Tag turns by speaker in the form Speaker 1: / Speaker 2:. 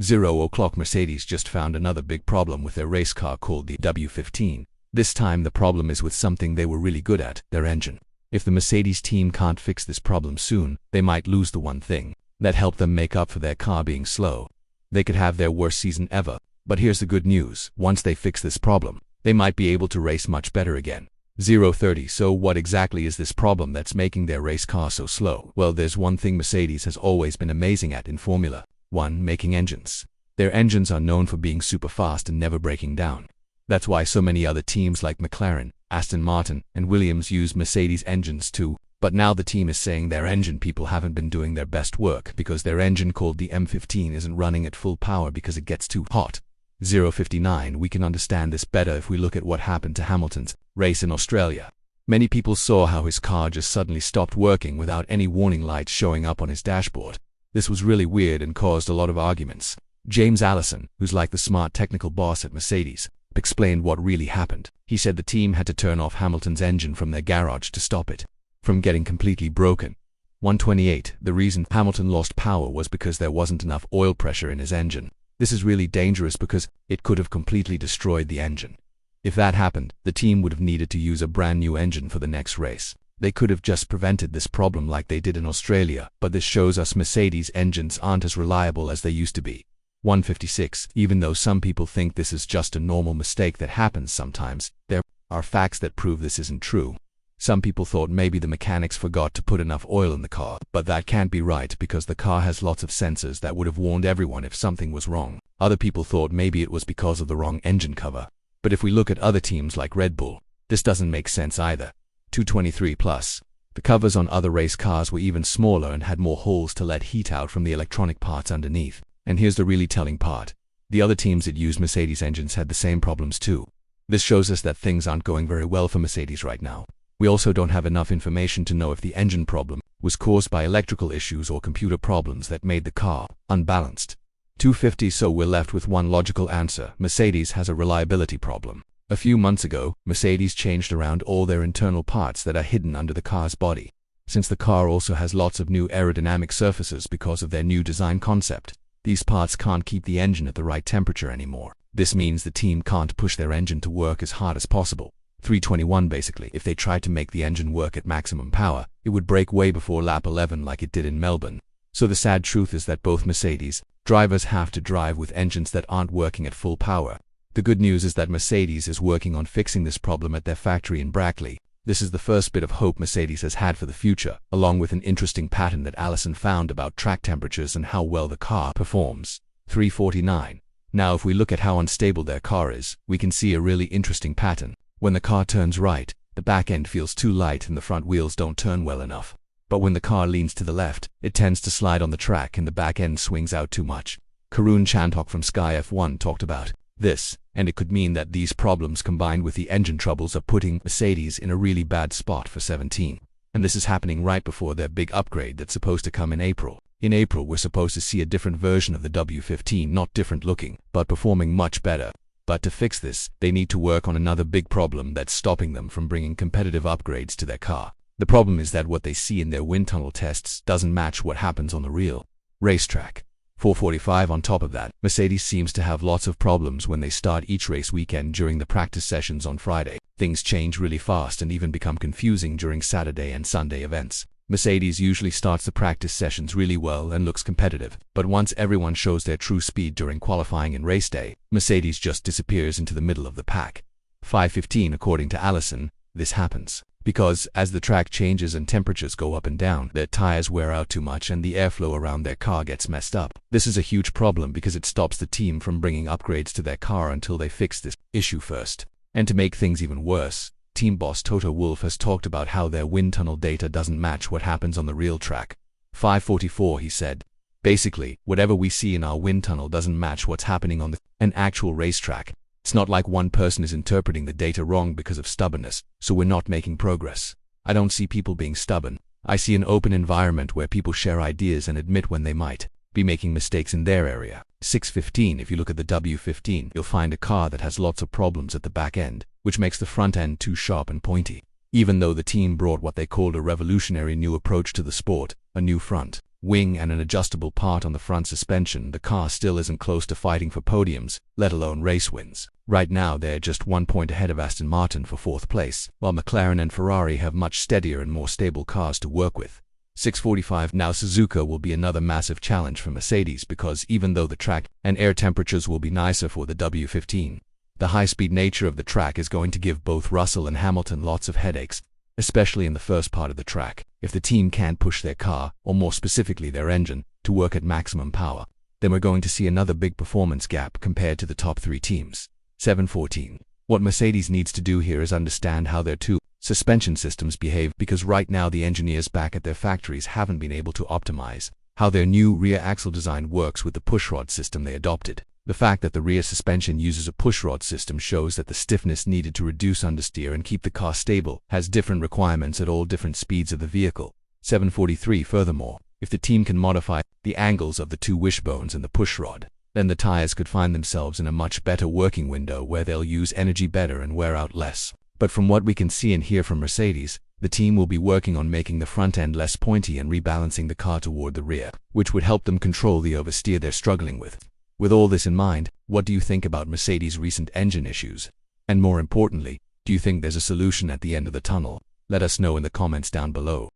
Speaker 1: 0 o'clock. Mercedes just found another big problem with their race car called the W15. This time the problem is with something they were really good at, their engine. If the Mercedes team can't fix this problem soon, they might lose the one thing that helped them make up for their car being slow. They could have their worst season ever. But here's the good news: once they fix this problem, they might be able to race much better again. 0:30. So what exactly is this problem that's making their race car so slow? Well, there's one thing Mercedes has always been amazing at in Formula 1: making engines. Their engines are known for being super fast and never breaking down. That's why so many other teams like McLaren, Aston Martin, and Williams use Mercedes engines too. But now the team is saying their engine people haven't been doing their best work because their engine called the M15 isn't running at full power because it gets too hot. 0:59. We can understand this better if we look at what happened to Hamilton's race in Australia. Many people saw how his car just suddenly stopped working without any warning lights showing up on his dashboard. This was really weird and caused a lot of arguments. James Allison, who's like the smart technical boss at Mercedes, explained what really happened. He said the team had to turn off Hamilton's engine from their garage to stop it from getting completely broken. 1:28. The reason Hamilton lost power was because there wasn't enough oil pressure in his engine. This is really dangerous because it could have completely destroyed the engine. If that happened, the team would have needed to use a brand new engine for the next race. They could have just prevented this problem like they did in Australia, but this shows us Mercedes engines aren't as reliable as they used to be. 1:56. Even though some people think this is just a normal mistake that happens sometimes, there are facts that prove this isn't true. Some people thought maybe the mechanics forgot to put enough oil in the car, but that can't be right because the car has lots of sensors that would have warned everyone if something was wrong. Other people thought maybe it was because of the wrong engine cover. But if we look at other teams like Red Bull, this doesn't make sense either. 2:23 plus. The covers on other race cars were even smaller and had more holes to let heat out from the electronic parts underneath. And here's the really telling part: the other teams that use Mercedes engines had the same problems too. This shows us that things aren't going very well for Mercedes right now. We also don't have enough information to know if the engine problem was caused by electrical issues or computer problems that made the car unbalanced. 2:50. So we're left with one logical answer: Mercedes has a reliability problem. A few months ago, Mercedes changed around all their internal parts that are hidden under the car's body. Since the car also has lots of new aerodynamic surfaces because of their new design concept, these parts can't keep the engine at the right temperature anymore. This means the team can't push their engine to work as hard as possible. 3:21. Basically, if they tried to make the engine work at maximum power, it would break way before lap 11 like it did in Melbourne. So the sad truth is that both Mercedes drivers have to drive with engines that aren't working at full power. The good news is that Mercedes is working on fixing this problem at their factory in Brackley. This is the first bit of hope Mercedes has had for the future, along with an interesting pattern that Allison found about track temperatures and how well the car performs. 3:49. Now if we look at how unstable their car is, we can see a really interesting pattern. When the car turns right, the back end feels too light and the front wheels don't turn well enough. But when the car leans to the left, it tends to slide on the track and the back end swings out too much. Karun Chandhok from Sky F1 talked about this, and it could mean that these problems combined with the engine troubles are putting Mercedes in a really bad spot for 17. And this is happening right before their big upgrade that's supposed to come in April. In April, we're supposed to see a different version of the W15, not different looking, but performing much better. But to fix this, they need to work on another big problem that's stopping them from bringing competitive upgrades to their car. The problem is that what they see in their wind tunnel tests doesn't match what happens on the real racetrack. 4:45. On top of that, Mercedes seems to have lots of problems when they start each race weekend during the practice sessions on Friday. Things change really fast and even become confusing during Saturday and Sunday events. Mercedes usually starts the practice sessions really well and looks competitive, but once everyone shows their true speed during qualifying and race day, Mercedes just disappears into the middle of the pack. 5:15. According to Allison, this happens because as the track changes and temperatures go up and down, their tires wear out too much and the airflow around their car gets messed up. This is a huge problem because it stops the team from bringing upgrades to their car until they fix this issue first. And to make things even worse, team boss Toto Wolff has talked about how their wind tunnel data doesn't match what happens on the real track. 5:44. He said, basically, whatever we see in our wind tunnel doesn't match what's happening on an actual racetrack. It's not like one person is interpreting the data wrong because of stubbornness, so we're not making progress. I don't see people being stubborn. I see an open environment where people share ideas and admit when they might be making mistakes in their area. 6:15. If you look at the W15, you'll find a car that has lots of problems at the back end, which makes the front end too sharp and pointy. Even though the team brought what they called a revolutionary new approach to the sport, a new front wing and an adjustable part on the front suspension, the car still isn't close to fighting for podiums, let alone race wins. Right now they're just 1 point ahead of Aston Martin for 4th place, while McLaren and Ferrari have much steadier and more stable cars to work with. 6:45 now. Suzuka will be another massive challenge for Mercedes because even though the track and air temperatures will be nicer for the W15, the high-speed nature of the track is going to give both Russell and Hamilton lots of headaches, especially in the first part of the track. If the team can't push their car, or more specifically their engine, to work at maximum power, then we're going to see another big performance gap compared to the top 3 teams. 7:14. What Mercedes needs to do here is understand how their two suspension systems behave, because right now the engineers back at their factories haven't been able to optimize how their new rear axle design works with the pushrod system they adopted. The fact that the rear suspension uses a pushrod system shows that the stiffness needed to reduce understeer and keep the car stable has different requirements at all different speeds of the vehicle. 7:43. Furthermore, if the team can modify the angles of the two wishbones and the pushrod, then the tires could find themselves in a much better working window where they'll use energy better and wear out less. But from what we can see and hear from Mercedes, the team will be working on making the front end less pointy and rebalancing the car toward the rear, which would help them control the oversteer they're struggling with. With all this in mind, what do you think about Mercedes' recent engine issues? And more importantly, do you think there's a solution at the end of the tunnel? Let us know in the comments down below.